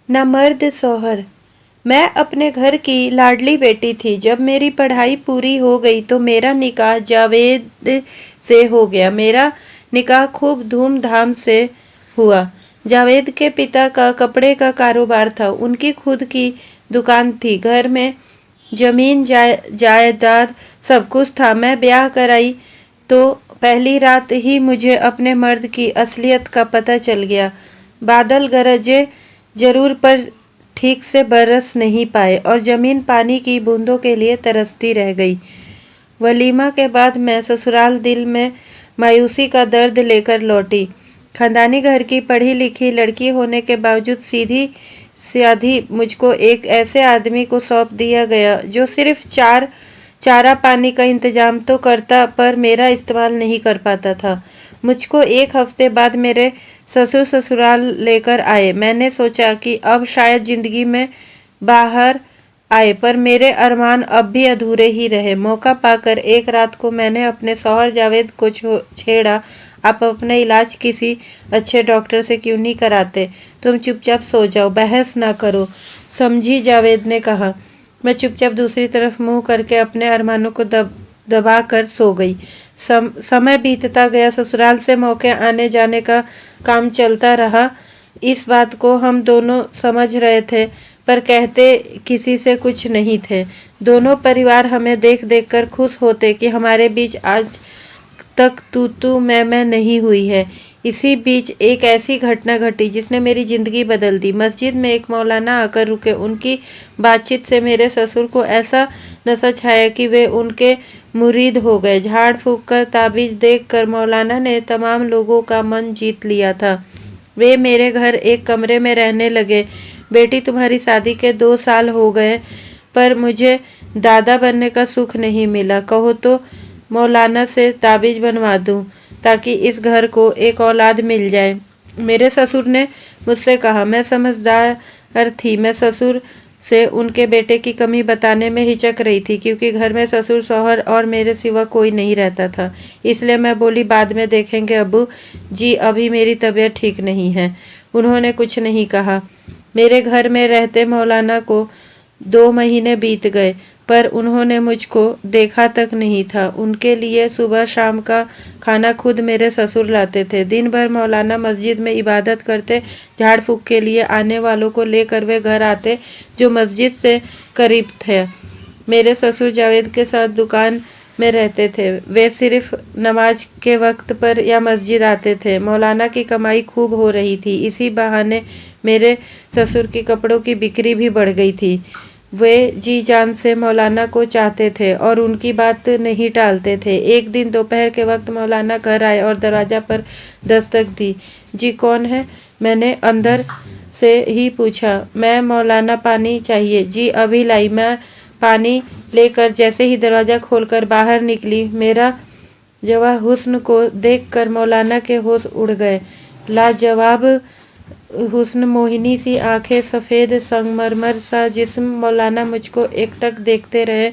ना मर्द सौहर। मैं अपने घर की लाडली बेटी थी। जब मेरी पढ़ाई पूरी हो गई तो मेरा निकाह जावेद से हो गया। मेरा निकाह खूब धूमधाम से हुआ। जावेद के पिता का कपड़े का कारोबार था। उनकी खुद की दुकान थी। घर में जमीन जायदाद सब कुछ था। मैं ब्याह कराई तो पहली रात ही मुझे अपने मर्द की असलियत का पता चल गया। बादल गरजे जरूर पर ठीक से बरस नहीं पाए और जमीन पानी की बूंदों के लिए तरसती रह गई। वलीमा के बाद मैं ससुराल दिल में मायूसी का दर्द लेकर लौटी। खानदानी घर की पढ़ी लिखी लड़की होने के बावजूद सीधी साधी मुझको एक ऐसे आदमी को सौंप दिया गया जो सिर्फ चारा पानी का इंतजाम तो करता पर मेरा इस्तेमाल नहीं कर पाता था। मुझको एक हफ्ते बाद मेरे ससुर ससुराल लेकर आए। मैंने सोचा कि अब शायद जिंदगी में बाहर आए, पर मेरे अरमान अब भी अधूरे ही रहे। मौका पाकर एक रात को मैंने अपने शौहर जावेद को छेड़ा, आप अपना इलाज किसी अच्छे डॉक्टर से क्यों नहीं कराते? तुम चुपचाप सो जाओ, बहस ना करो, समझी? जावेद ने कहा। मैं चुपचाप दूसरी तरफ मुंह करके अपने अरमानों को दबा कर सो गई। समय बीतता गया। ससुराल से मौके आने जाने का काम चलता रहा। इस बात को हम दोनों समझ रहे थे, पर कहते किसी से कुछ नहीं थे। दोनों परिवार हमें देख देख कर खुश होते कि हमारे बीच आज तक तू मैं नहीं हुई है। इसी बीच एक ऐसी घटना घटी जिसने मेरी जिंदगी बदल दी। मस्जिद में एक मौलाना आकर रुके। उनकी बातचीत से मेरे ससुर को ऐसा नशा छाया कि वे उनके मुरीद हो गए। झाड़ फूंक कर ताबीज देखकर मौलाना ने तमाम लोगों का मन जीत लिया था। वे मेरे घर एक कमरे में रहने लगे। बेटी, तुम्हारी शादी के 2 साल हो गए, पर मुझे दादा बनने का सुख नहीं मिला। कहो तो मौलाना से ताबीज बनवा दूं ताकि इस घर को एक औलाद मिल जाए। मेरे ससुर ने मुझसे कहा। मैं समझदार थी। मैं ससुर से उनके बेटे की कमी बताने में हिचक रही थी, क्योंकि घर में ससुर सौहर और मेरे सिवा कोई नहीं रहता था। इसलिए मैं बोली, बाद में देखेंगे अब्बू जी, अभी मेरी तबीयत ठीक नहीं है। उन्होंने कुछ नहीं कहा। मेरे घर में रहते मौलाना को 2 महीने बीत गए, पर उन्होंने मुझको देखा तक नहीं था। उनके लिए सुबह शाम का खाना खुद मेरे ससुर लाते थे। दिन भर मौलाना मस्जिद में इबादत करते। झाड़ फूंक के लिए आने वालों को लेकर वे घर आते जो मस्जिद से करीब थे। मेरे ससुर जावेद के साथ दुकान में रहते थे। वे सिर्फ नमाज के वक्त पर या मस्जिद आते थे। मौलाना की कमाई खूब हो रही थी। इसी बहाने मेरे ससुर की कपड़ों की बिक्री भी बढ़ गई थी। वे जी जान से मौलाना को चाहते थे और उनकी बात नहीं टालते थे। एक दिन दोपहर के वक्त मौलाना घर आए और दरवाजा पर दस्तक दी। जी, कौन है? मैंने अंदर से ही पूछा। मैं मौलाना, पानी चाहिए। जी, अभी लाई। मैं पानी लेकर जैसे ही दरवाजा खोलकर बाहर निकली, मेरा जवाब हुस्न को देखकर मौलाना के होश उड़ गए। लाजवाब हुस्न, मोहिनी सी आंखें, सफ़ेद संगमरमर सा जिस्म। मौलाना मुझको एकटक देखते रहे।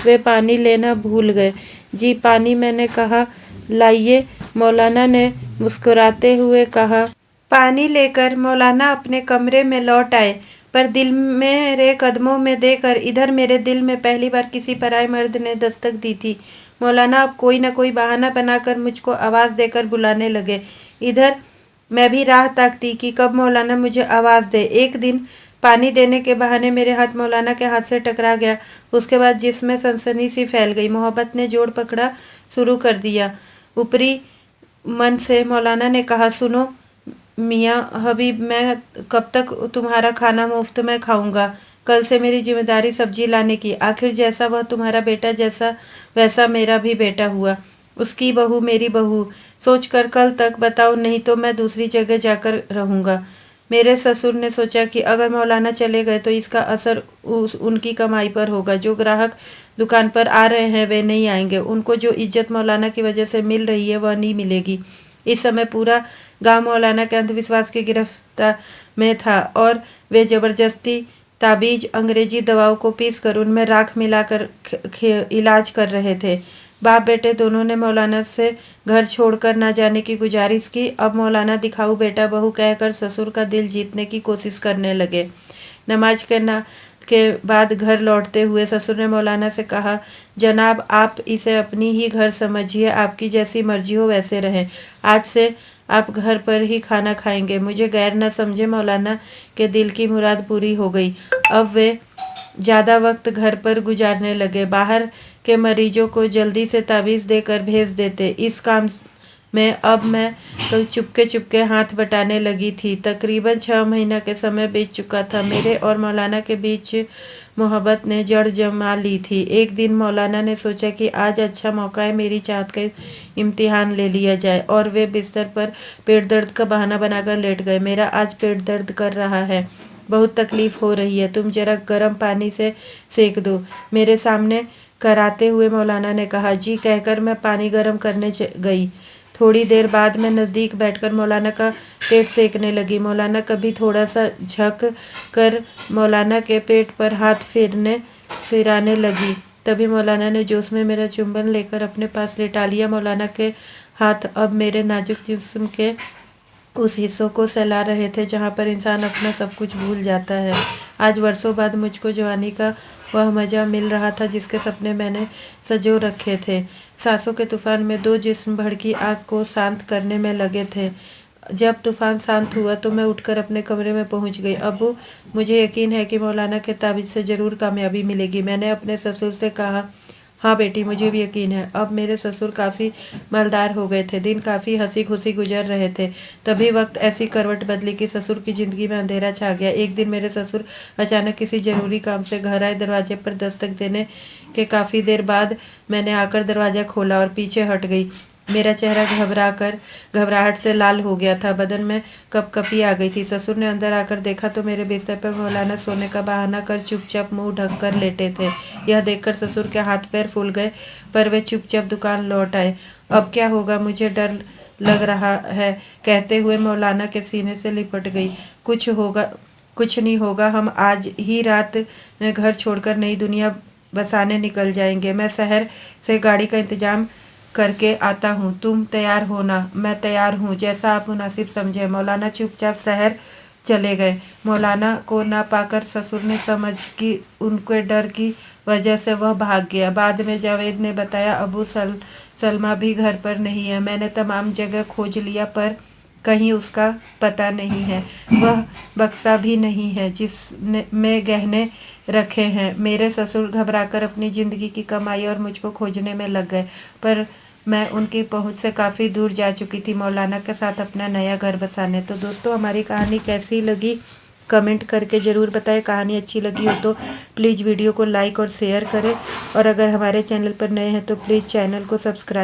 वे पानी लेना भूल गए। जी, पानी, मैंने कहा। लाइए, मौलाना ने मुस्कुराते हुए कहा। पानी लेकर मौलाना अपने कमरे में लौट आए, पर दिल मेरे कदमों में देकर इधर मेरे दिल में पहली बार किसी पराए मर्द ने दस्तक दी थी। मौलाना अब कोई न कोई बहाना बनाकर मुझको आवाज़ देकर बुलाने लगे। इधर मैं भी राह ताकती कि कब मौलाना मुझे आवाज़ दे। एक दिन पानी देने के बहाने मेरे हाथ मौलाना के हाथ से टकरा गया। उसके बाद जिसमें सनसनी सी फैल गई। मोहब्बत ने जोड़ पकड़ा शुरू कर दिया। ऊपरी मन से मौलाना ने कहा, सुनो मियाँ हबीब, मैं कब तक तुम्हारा खाना मुफ्त में खाऊंगा? कल से मेरी जिम्मेदारी सब्जी लाने की। आखिर जैसा वह तुम्हारा बेटा, जैसा वैसा मेरा भी बेटा हुआ। उसकी बहू मेरी बहू सोचकर कल तक बताओ, नहीं तो मैं दूसरी जगह जाकर रहूंगा। मेरे ससुर ने सोचा कि अगर मौलाना चले गए तो इसका असर उनकी कमाई पर होगा। जो ग्राहक दुकान पर आ रहे हैं वे नहीं आएंगे। उनको जो इज्जत मौलाना की वजह से मिल रही है वह नहीं मिलेगी। इस समय पूरा गांव मौलाना के अंधविश्वास की गिरफ्तार में था और वे जबरदस्ती ताबीज, अंग्रेजी दवाओं को पीसकर उनमें राख मिलाकर इलाज कर रहे थे। बाप बेटे दोनों ने मौलाना से घर छोड़कर ना जाने की गुजारिश की। अब मौलाना दिखाऊ बेटा बहू कहकर ससुर का दिल जीतने की कोशिश करने लगे। नमाज के बाद घर लौटते हुए ससुर ने मौलाना से कहा, जनाब आप इसे अपनी ही घर समझिए, आपकी जैसी मर्जी हो वैसे रहें। आज से आप घर पर ही खाना खाएंगे। मुझे गैर न समझे। मौलाना के दिल की मुराद पूरी हो गई। अब वे ज़्यादा वक्त घर पर गुजारने लगे। बाहर के मरीजों को जल्दी से तावीज़ देकर भेज देते। इस काम में अब मैं तो चुपके चुपके हाथ बटाने लगी थी। तकरीबन 6 महीना के समय बीत चुका था। मेरे और मौलाना के बीच मोहब्बत ने जड़ जमा ली थी। एक दिन मौलाना ने सोचा कि आज अच्छा मौका है, मेरी चाहत का इम्तिहान ले लिया जाए, और वे बिस्तर पर पेट दर्द का बहाना बनाकर लेट गए। मेरा आज पेट दर्द कर रहा है, बहुत तकलीफ हो रही है, तुम जरा गर्म पानी से सेक दो, मेरे सामने कराते हुए मौलाना ने कहा। जी कहकर मैं पानी गर्म करने गई। थोड़ी देर बाद मैं नज़दीक बैठकर मौलाना का पेट सेकने लगी। मौलाना कभी थोड़ा सा झक कर मौलाना के पेट पर हाथ फिराने लगी। तभी मौलाना ने जोश में मेरा चुंबन लेकर अपने पास लेटा लिया। मौलाना के हाथ अब मेरे नाजुक जिस्म के उस हिस्सों को सहला रहे थे जहाँ पर इंसान अपना सब कुछ भूल जाता है। आज वर्षों बाद मुझको जवानी का वह मज़ा मिल रहा था जिसके सपने मैंने सजो रखे थे। सांसों के तूफान में दो जिस्म भड़की आग को शांत करने में लगे थे। जब तूफान शांत हुआ तो मैं उठकर अपने कमरे में पहुंच गई। अब मुझे यकीन है कि मौलाना के ताबीज़ से ज़रूर कामयाबी मिलेगी। मैंने अपने ससुर से कहा, हाँ बेटी मुझे भी यकीन है। अब मेरे ससुर काफ़ी मालदार हो गए थे। दिन काफ़ी हंसी खुशी गुजर रहे थे। तभी वक्त ऐसी करवट बदली कि ससुर की ज़िंदगी में अंधेरा छा गया। एक दिन मेरे ससुर अचानक किसी ज़रूरी काम से घर आए। दरवाजे पर दस्तक देने के काफ़ी देर बाद मैंने आकर दरवाज़ा खोला और पीछे हट गई। मेरा चेहरा घबराहट से लाल हो गया था, बदन में कपकपी आ गई थी। ससुर ने अंदर आकर देखा तो मेरे बिस्तर पर मौलाना सोने का बहाना कर चुपचाप मुंह ढक कर लेटे थे। यह देखकर ससुर के हाथ पैर फूल गए, पर वे चुपचाप दुकान लौट आए। अब क्या होगा, मुझे डर लग रहा है, कहते हुए मौलाना के सीने से लिपट गई। कुछ नहीं होगा, हम आज ही रात में घर छोड़कर नई दुनिया बसाने निकल जाएंगे। मैं शहर से गाड़ी का इंतजाम करके आता हूँ, तुम तैयार हो ना? मैं तैयार हूँ, जैसा आप मुनासिब समझे। मौलाना चुपचाप शहर चले गए। मौलाना को ना पाकर ससुर ने समझ कि उनके डर की वजह से वह भाग गया। बाद में जावेद ने बताया, अबू सलमा भी घर पर नहीं है। मैंने तमाम जगह खोज लिया पर कहीं उसका पता नहीं है। वह बक्सा भी नहीं है जिसमें गहने रखे हैं। मेरे ससुर घबराकर अपनी ज़िंदगी की कमाई और मुझको खोजने में लग गए, पर मैं उनकी पहुंच से काफ़ी दूर जा चुकी थी मौलाना के साथ अपना नया घर बसाने। तो दोस्तों हमारी कहानी कैसी लगी कमेंट करके ज़रूर बताएं। कहानी अच्छी लगी हो तो प्लीज़ वीडियो को लाइक और शेयर करें, और अगर हमारे चैनल पर नए हैं तो प्लीज़ चैनल को सब्सक्राइब